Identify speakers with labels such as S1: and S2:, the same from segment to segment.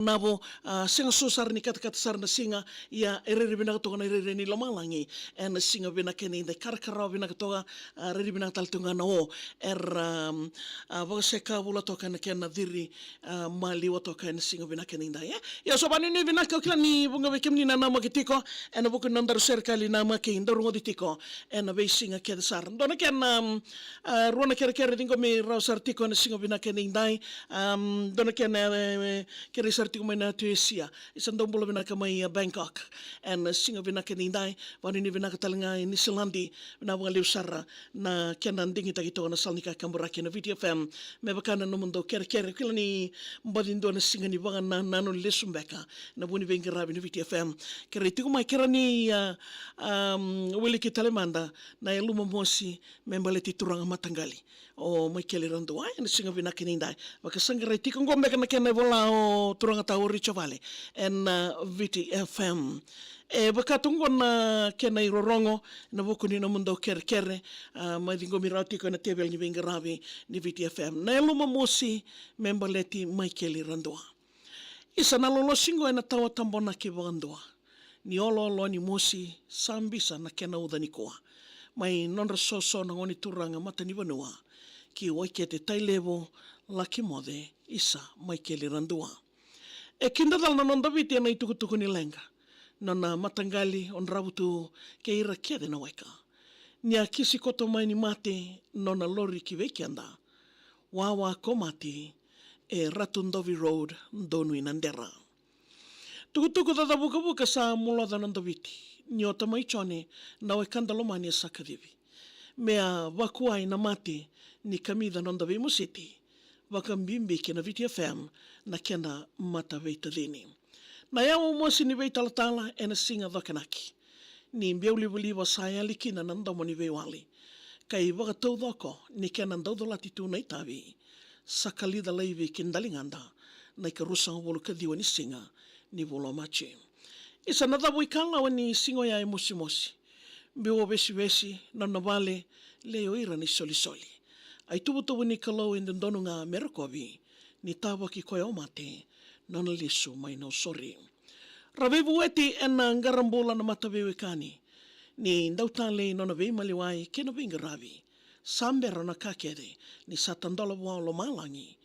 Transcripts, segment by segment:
S1: Nabo singa susar ni kata sar na singa ya erere bina katoga na erere ni lomalangi en singa bina kene de karkara bina katoga rere bina taltunga na o baga seka bula toka na kena diri mali wa toka en singa bina kene da ya so bani ni bina kila ni bunga bekem ni na nama kitiko en buku nandar serkali nama ke indaru ngodi tiko en be singa ke sar dona ken ruana kere dingo mi rausar tiko en singa bina kene dai dona ken kere artigo na Tuesia isan dong bolo bina kamai Bangkok and singa bina kenindai wani ni bina katalinga ni Silandi bina bunga liusara na kenan dingi tagito na salnika kamburaki na VTFM me bakana no mundo kere kila ni mbadindo na singa ni banga na nano lesumbeka na buni bengi rabi na VTFM kere tigo mai kera ni wili kitalemanda na eluma mosi membaleti turanga matangali o mai kele rando ai na singa bina kenindai bakasanga reti ko ngombe kana kena bola o turanga tau Richo Valley en VTFM bakatungo na kena irorongo na buku ni na mundo kere mai dingo mirauti ko na tebel ni bengi rabi ni VTFM na eluma mosi membaleti mai kele randoa isa na lolo singo na tawa tambona ke bandoa ni olo ni mosi sambisa na kena udani koa mai nonra soso na ngoni turanga mata ni vanua ki waikete tailevo laki mode isa mai kele randoa kindadal na non David na itukutuku ni lenga nona matangali on rabutu ke ira kede na weka nia kisi koto mai ni mate nona lori ki vekianda wawa komati Ratundovi Road ndonu inandera tukutuku da buka sa mulo da non David ni ota mai chone na wekanda lomani sakadivi mea wakuai na mate ni kamida non David musiti wakambimbi kena VTFM na kena mata veita dini. Na yao mosi ni veita latala ena singa dhakanaki. Ni mbeuli wa saya likina nandamo ni veiwali. Kai waka tau dhoko ni kena ndaudo latitu na itavi. Sakalida leivi kindalinganda na ikarusanga wolu kadiwa ni singa ni wolo machi. Isa nadhabu ikala wani singo ya mosi. Mbewa vesi na navale leo ira ni soli. Ai tubutubu ni kalau in donu nga Merokovi ni tawa ki koe o mate nana lisu mai no sori. Ravevu eti ena ngarambola na matavewe kani ni ndautale nona vei maliwai kena vinga ravi. Sambera na kakere ni satandola wao lo malangi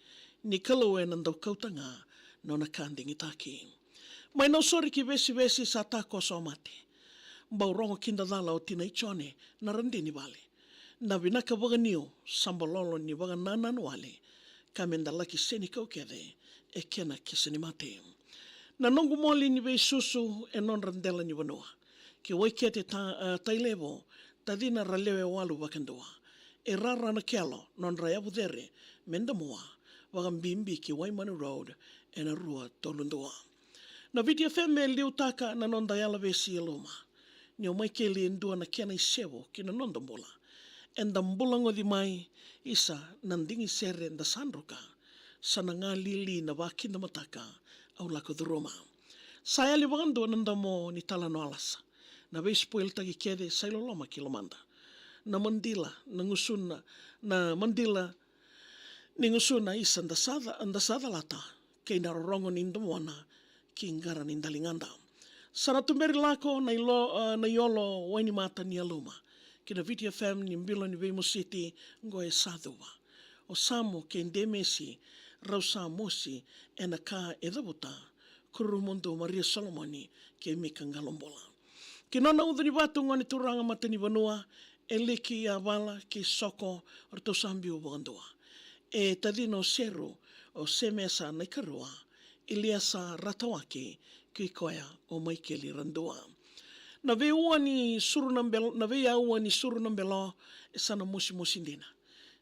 S1: ni kalau ena ndaukautanga nona kandingi taki. Mai no sori ki vesi sa tako so mate. Mbaurongo kindadala o tina ichone na randini vale. Na vinaka waga niu, sambalolo ni waga nanan wale, kamenda laki seni kau kede, kena kiseni mate. Na nongu moli ni vei susu non randela ni wanua. Ki waikete tailevo, tadina ralewe walu wakandua. Rara na kelo, non rayabu dere, menda mua, waga mbimbi ki Waimanu Road, rua tolundua. Na VTFM me liutaka na non dayala vesi iluma. Ni o maikeli ndua na kena isevo ki na nondombola. Enda mbulango di mai isa nandingi sere nda sandroka sana nga lili na waki na mataka au lako duroma. Saya li wangando nanda mo ni tala no alasa. Na wei spoil tagi kede sailo loma kilomanda. Na mandila na ngusuna na mandila ni ngusuna isa nda sada lata kei narorongo ni ndomona ki ngara ni ndalinganda. Sana tumberi lako na yolo waini mata ni aluma. Kina VTFM ni mbilo ni Vemo City ngoe sadhuwa. O samo ke ndemesi rausa mosi ena ka edhabuta kurumondo Maria Solomoni ke mika ngalombola. Kinona udhani watu ngoni turanga matani vanua liki ya wala ki soko rto sambi ubandua. Tadino seru o semesa na ikarua iliasa ratawaki ki koya o maikeli randua. Na vei ua ni suru nambelo sana musi dina.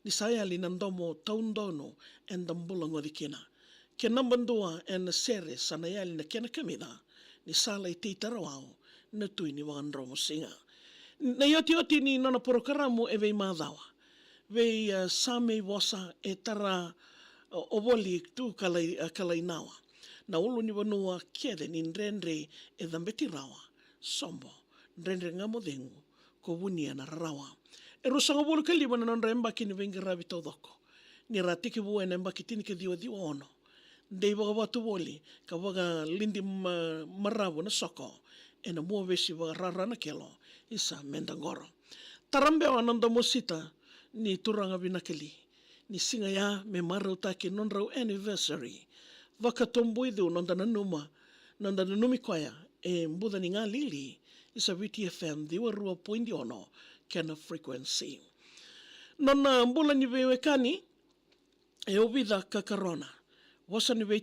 S1: Ni saya li nandomo taundono endambula ngodikina. Ke nambandua en sere sana yali na kena kamida ni sala i teitarao na tui ni wangandromo singa. Na yoti ni nana porokaramu vei madhawa. Vei same wasa tara ovoli tu kalainawa. Na ulu ni wanua kede ni nrenre dhambeti rawa. Sombo, nrendre ngamodhengu, ko wunia na rarawa. Rusanga bulu kaliba na nonra embaki ni vengi rabi taudoko. Ni ratiki buwe na embaki tini ke diwa ono. dei waga watu woli, ka waga lindi marabu na soko, e na mua vesi waga rarana kelo, isa mendangoro. Tarambe o ananda mosita, ni turanga vinakeli, ni singa ya me marau take nonrau anniversary. Waka tomboi dhu nonda na numa, nonda na numi koia, e mbuda ni ngā lili, isa VTFM, diwa rua poindi ono, kena frequency. Nona mbula ni vewe kani, e ovida ka karona. Wasa ni vei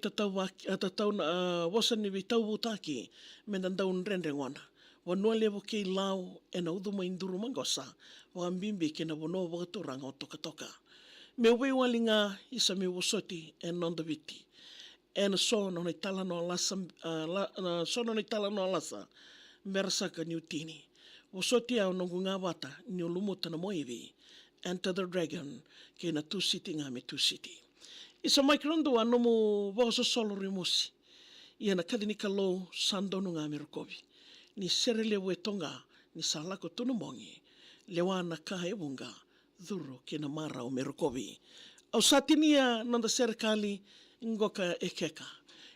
S1: wasa ni vei tau wutaki, mena daun rendengona. Wanua lewo kei lau, e na uduma induru mangosa, wa mbimbi ke na wanoa wakaturanga o toka toka. Me wei walinga isa me wasoti e nonda viti. E na so no tala no alasa, so no tala no alasa, merasaka ni utini. Wasoti au nongu ngā wata, ni olumuta na moivi, Enter the Dragon, ke na two city ngā me two city. Isa mai kirondo wa nomu waoso solo remosi. Ia na kadini ka lo sandonu ngā merokovi. Ni sere lewe tonga, ni salako tunumongi. Lewa na kahe wunga, dhuru ke na mara o merokovi. Au satinia nanda serikali ngoka ekeka.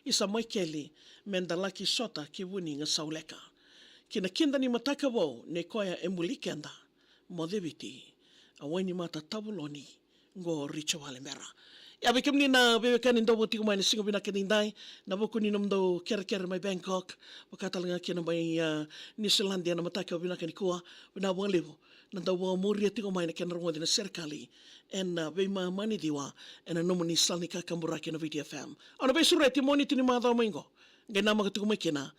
S1: Isa mai keli mendalaki sota ke wuni nga sauleka. Kina kinda ni mataka wau ne koia e mulikenda. Modeviti, a waini mata tabuloni ngo richo wale mera. Ya bekem ni na bebeka ni ndo tiko mai ni singo bina kenindai na boku ni nomdo kere mai Bangkok pakatalanga kena mai New Zealandia na mataka bina kenikua bina walevo na ndo wa muria tiko mai na kena rongo dina serikali en be ma mani diwa en nomo ni salnika kambura kena VTFM. Ana be sura timoni tini ma da maingo. Ngena ma tiko mai kena